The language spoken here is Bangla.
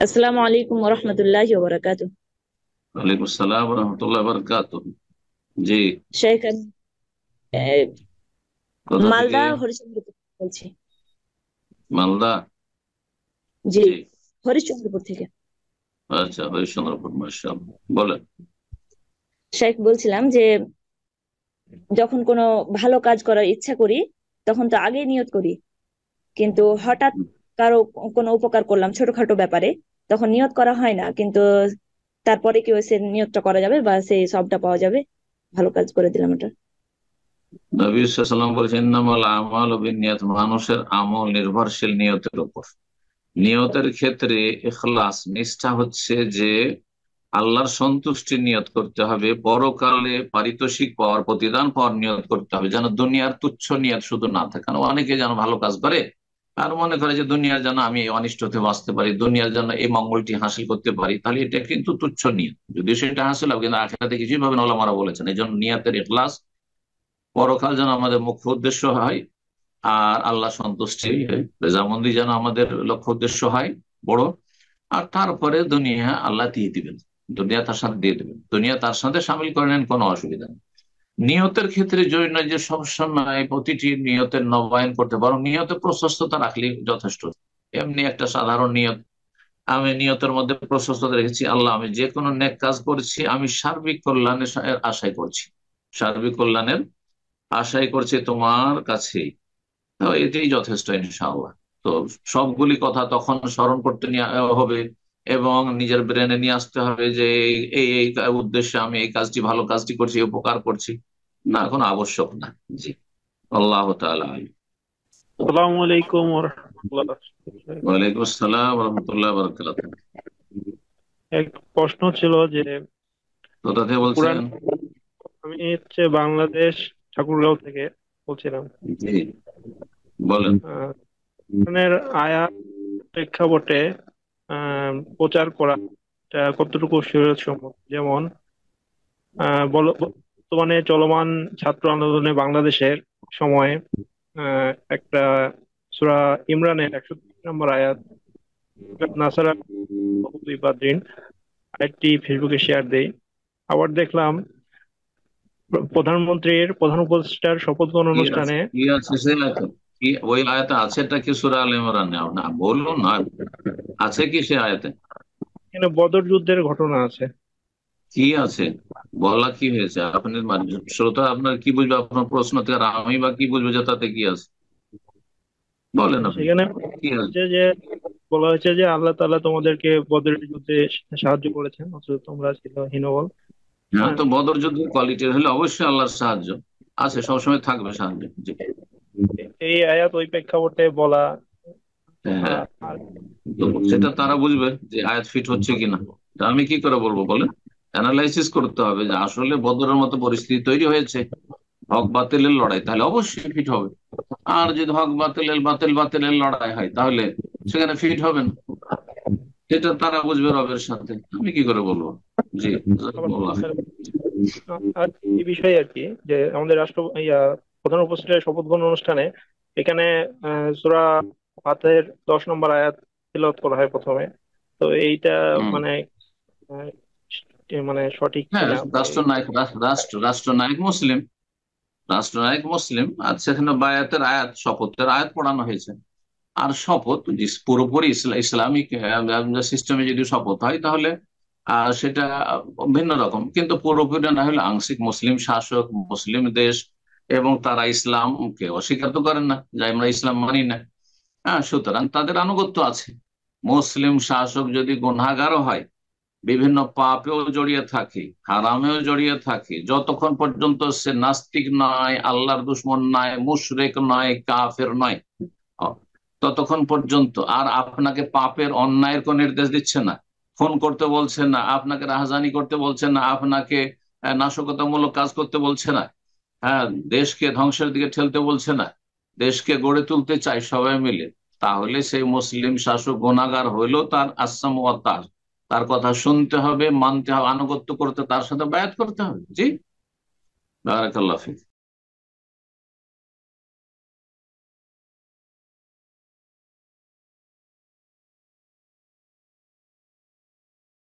আসসালামু আলাইকুম ওরহমতুল্লাহি ওবরাকাতুহ। ওয়ালাইকুম আসসালাম রহমতুল্লাহ বরকাত। জি। শেখ আমি আহ, কোথা থেকে? মালদা হরিশ্চন্দ্রপুর থেকে বলছি। মালদা। জি, জি। হরিশ্চন্দ্রপুর থেকে। আচ্ছা, হরিশ্চন্দ্রপুর, মাশাআল্লাহ। বলেন। শেখ, বলছিলাম যে যখন কোনো ভালো কাজ করার ইচ্ছা করি তখন তো আগেই নিয়ত করি, কিন্তু হঠাৎ কারো কোনো উপকার করলাম ছোটখাটো ব্যাপারে, তখন নিয়ত করা হয় না, কিন্তু তারপরে কি ওই সে নিয়তটা করা যাবে বা সেই সবটা পাওয়া যাবে? ভালো কাজ করে দিলাম ওটা। নবী সাল্লাল্লাহু আলাইহি ওয়াসাল্লাম বলেছেন, ইন্নামাল আমালু বিন্নিয়াত, মানুষের আমল নির্ভরশীল নিয়তের উপর। নিয়তের ক্ষেত্রে ইখলাস, নিষ্ঠা হচ্ছে যে আল্লাহর সন্তুষ্টির নিয়ত করতে হবে, পরকালে পারিতোষিক পাওয়ার, প্রতিদান পাওয়ার নিয়ত করতে হবে, যেন দুনিয়ার তুচ্ছ নিয়ত শুধু না থাকে। কারণ অনেকে যেন ভালো কাজ করে আর মনে করে যে দুনিয়ার যেন আমি এই অনিষ্ট হতে বাঁচতে পারি, দুনিয়ার জন্য এই মঙ্গলটি হাসিল করতে পারি, তাহলে এটা কিন্তু তুচ্ছ নিয়ত। যদিও সেটা হাসিল হবে, কিন্তু আখিরাতে কিছুই পাবেন, ওলামারা বলেছেন। এই জন্য নিয়তের ইখলাস, পরকাল যেন আমাদের মুখ্য উদ্দেশ্য হয়, আর আল্লাহ সন্তুষ্টি, রেজামন্দি যেন আমাদের লক্ষ্য উদ্দেশ্য হয় বড়। আর তারপরে দুনিয়া আল্লাহ দিয়ে দিবেন, দুনিয়া তার সাথে দিয়ে দিবেন, দুনিয়া তার সাথে সামিল করে নেন, কোনো অসুবিধা নেই। নিয়তের ক্ষেত্রে জয় নয় যে সবসময় প্রতিটি নিয়তের নবায়ন করতে, বরং নিয়তে প্রশস্ততা রাখলে যথেষ্ট। এমনি একটা সাধারণ নিয়ত, আমি নিয়তের মধ্যে প্রশস্ততা রেখেছি, আল্লাহ আমি যে কোনো নেক কাজ করছি, আমি সার্বিক কল্যাণের আশাই করছি, সার্বিক কল্যাণের আশাই করছি তোমার কাছেই। তো এটাই যথেষ্ট ইনশাআল্লাহ। তো সবগুলি কথা তখন স্মরণ করতে নিয়ে হবে, এবং নিজের ব্রেনে নিয়ে আসতে হবে যে এই এই উদ্দেশ্যে আমি এই কাজটি, ভালো কাজটি করছি, এই উপকার করছি। না, কোনো আবশ্যক না। জি। আল্লাহ তাআলা আলামিন। আসসালামু আলাইকুম ওয়া রাহমাতুল্লাহ। ওয়ালাইকুম আসসালাম রহমতুল্লাহ বরকাত। এক প্রশ্ন ছিল যে কোথা থেকে কোরআন, বলছেন? আমি বাংলাদেশ ঠাকুরগাঁও থেকে বলছিলাম। জি, বলেন। কোরআনের আয়াত প্রেক্ষাপটে প্রচার করা এটা কতটুকু শরীয়তসম্মত? যেমন বর্তমানে চলমান ছাত্র আন্দোলনে বাংলাদেশের সময় একটা সূরা ইমরানের 61 নম্বর আয়াত, নাসারা বাদ্রিন, আরেকটি ফেসবুকে শেয়ার দেই। আবার দেখলাম প্রধানমন্ত্রীর প্রধান উপদেষ্টার শপথ গ্রহণ কি আছে, অনুষ্ঠানে কি আছে সে আয়াতে? কি ওই আয়াতে আছে? এটা কি সূরা আল ইমরান? না বলুন না, আছে কি সে আয়াতে? এখানে বদর যুদ্ধের ঘটনা আছে। কি আছে? বলা কি হয়েছে? আপনি শ্রোতা আপনার কি বুঝবে আপনার প্রশ্ন থেকে, আর আমি বা কি বুঝবো যে তাতে কি আছে? বলেন আপনি। সেখানে কি আছে? বলা হয়েছে যে আল্লাহ তাআলা তোমাদেরকে বদরের যুদ্ধে সাহায্য করেছেন, অথচ তোমরা ছিল হীনবল। হ্যাঁ, হ্যাঁ, তো বদর যুদ্ধের কোয়ালিটির হলে অবশ্যই আল্লাহর সাহায্য আছে, সবসময় থাকবে সাহায্য। জি। এই আয়াত ওই প্রেক্ষাপটে বলা। হ্যাঁ, আর তো সেটা তারা বুঝবে যে আয়াত ফিট হচ্ছে কিনা। তা আমি কি করে বলবো বলেন? অ্যানালাইসিস করতে হবে যে আসলে বদরের মতো পরিস্থিতি তৈরি হয়েছে, হক বাতিলের লড়াই, তাহলে অবশ্যই ফিট হবে। আর যদি হক বাতিলের বাতিল বাতিলের লড়াই হয়, তাহলে সেখানে ফিট হবে না। সেটা তারা বুঝবে রবের সাথে, আমি কি করে বলবো। জি। আবার জাযাকুমুল্লাহ খাইর। আর এই বিষয়ে আর কি, যে আমাদের প্রধান উপদেষ্টার শপথ গ্রহণ অনুষ্ঠানে এখানে সূরা ফাতিহার 10 নম্বর আয়াত তিলাওয়াত করা হয় প্রথমে। তো এইটা হুম। মানে আহ, মানে সঠিক হ্যাঁ, কিনা বা রাষ্ট্রনায়ক, রাষ্ট্রনায়ক মুসলিম, রাষ্ট্রনায়ক মুসলিম, আর সেখানে বায়াতের আয়াত, শপথের আয়াত পড়ানো হয়েছে। আর শপথ যে পুরোপুরি ইসলামিক সিস্টেমে যদি শপথ হয়, তাহলে সেটা ভিন্ন রকম। কিন্তু পুরোপুরি না হলে আংশিক, মুসলিম শাসক, মুসলিম দেশ, এবং তারা ইসলামকে অস্বীকার তো করেন না, যে আমরা ইসলাম মানি না। হ্যাঁ, সুতরাং তাদের আনুগত্য আছে। মুসলিম শাসক যদি গুনাহগারও হয়, বিভিন্ন পাপেও জড়িয়ে থাকে, হারামেও জড়িয়ে থাকে, যতক্ষণ পর্যন্ত সে নাস্তিক নয়, আল্লাহর দুশ্মন নয়, মুশরিক নয়, কাফের নয়, ততক্ষণ পর্যন্ত আর আপনাকে পাপের, অন্যায়ের কোন নির্দেশ দিচ্ছে না, খুন করতে বলছে না, আপনাকে রাহাজানি করতে বলছে না, আপনাকে নাশকতামূলক কাজ করতে বলছে না, হ্যাঁ, দেশকে ধ্বংসের দিকে ঠেলতে বলছে না, দেশকে গড়ে তুলতে চাই সবাই মিলে, তাহলে সেই মুসলিম শাসক গুনাহগার হইলেও তার আসাম ও তার কথা শুনতে হবে, মানতে হবে, আনুগত্য করতে, তার সাথে বায়াত করতে হবে। জি। বারাকাল্লাহ ফিক।